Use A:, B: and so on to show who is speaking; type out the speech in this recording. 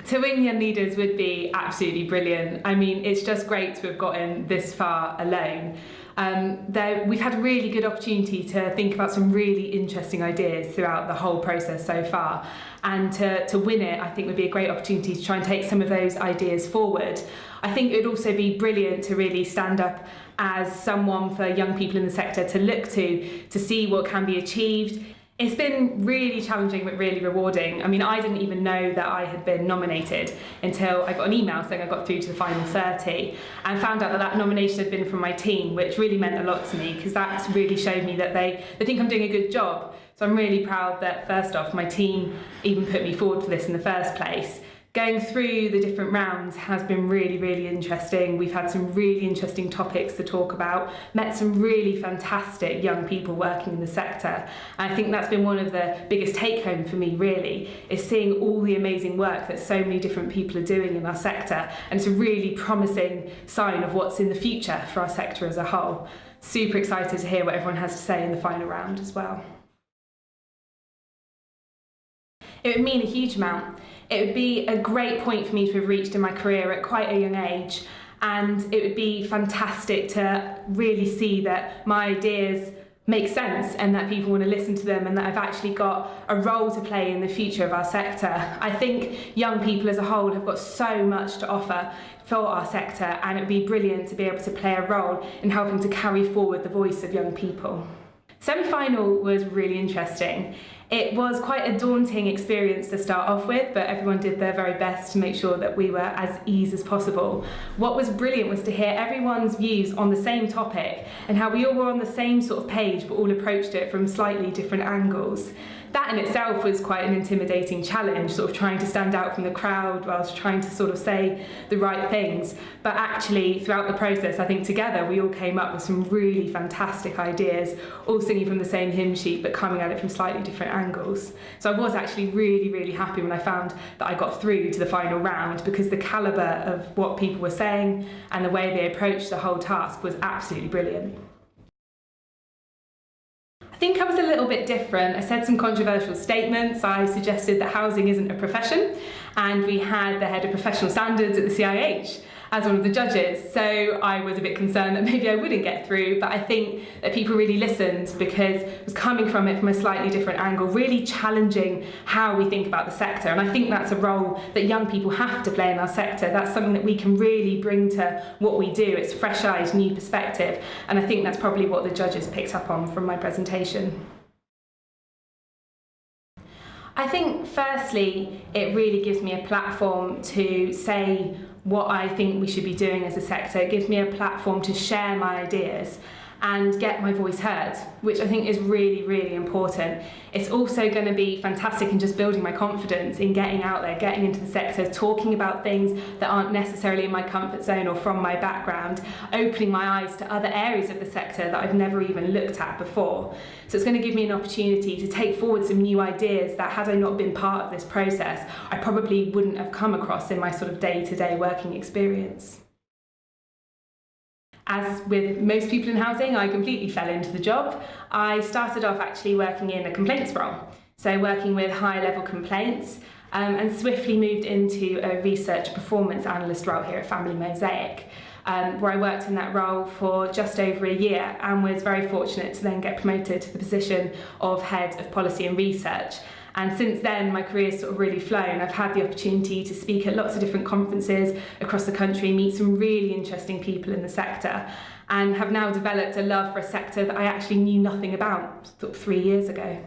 A: To win Young Leaders would be absolutely brilliant. I mean, it's just great to have gotten this far alone. We've had a really good opportunity to think about some really interesting ideas throughout the whole process so far, and to win it I think would be a great opportunity to try and take some of those ideas forward. I think it would also be brilliant to really stand up as someone for young people in the sector to look to see what can be achieved. It's been really challenging but really rewarding. I mean, I didn't even know that I had been nominated until I got an email saying I got through to the final 30, and found out that that nomination had been from my team, which really meant a lot to me because that's really showed me that they think I'm doing a good job. So I'm really proud that first off my team even put me forward for this in the first place. Going through the different rounds has been really, really interesting. We've had some really interesting topics to talk about, met some really fantastic young people working in the sector. And I think that's been one of the biggest take home for me really, is seeing all the amazing work that so many different people are doing in our sector. And it's a really promising sign of what's in the future for our sector as a whole. Super excited to hear what everyone has to say in the final round as well. It would mean a huge amount. It would be a great point for me to have reached in my career at quite a young age, and it would be fantastic to really see that my ideas make sense and that people want to listen to them, and that I've actually got a role to play in the future of our sector. I think young people as a whole have got so much to offer for our sector, and it would be brilliant to be able to play a role in helping to carry forward the voice of young people. Semi-final was really interesting. It was quite a daunting experience to start off with, but everyone did their very best to make sure that we were as easy as possible. What was brilliant was to hear everyone's views on the same topic and how we all were on the same sort of page but all approached it from slightly different angles. That in itself was quite an intimidating challenge, sort of trying to stand out from the crowd whilst trying to sort of say the right things. But actually, throughout the process, I think together we all came up with some really fantastic ideas, all singing from the same hymn sheet but coming at it from slightly different angles. So I was actually really, really happy when I found that I got through to the final round, because the calibre of what people were saying and the way they approached the whole task was absolutely brilliant. I think I was a little bit different. I said some controversial statements. I suggested that housing isn't a profession, and we had the head of professional standards at the CIH as one of the judges, so I was a bit concerned that maybe I wouldn't get through, but I think that people really listened because it was coming from it from a slightly different angle, really challenging how we think about the sector. And I think that's a role that young people have to play in our sector. That's something that we can really bring to what we do. It's fresh eyes, new perspective, and I think that's probably what the judges picked up on from my presentation. I think firstly, it really gives me a platform to say what I think we should be doing as a sector. It gives me a platform to share my ideas and get my voice heard, which I think is really, really important. It's also going to be fantastic in just building my confidence in getting out there, getting into the sector, talking about things that aren't necessarily in my comfort zone or from my background, opening my eyes to other areas of the sector that I've never even looked at before. So it's going to give me an opportunity to take forward some new ideas that, had I not been part of this process, I probably wouldn't have come across in my sort of day-to-day working experience. As with most people in housing, I completely fell into the job. I started off actually working in a complaints role, so working with high-level complaints, and swiftly moved into a research performance analyst role here at Mosaic, where I worked in that role for just over a year and was very fortunate to then get promoted to the position of Head of Policy and Research. And since then, my career's sort of really flown. I've had the opportunity to speak at lots of different conferences across the country, meet some really interesting people in the sector, and have now developed a love for a sector that I actually knew nothing about sort of 3 years ago.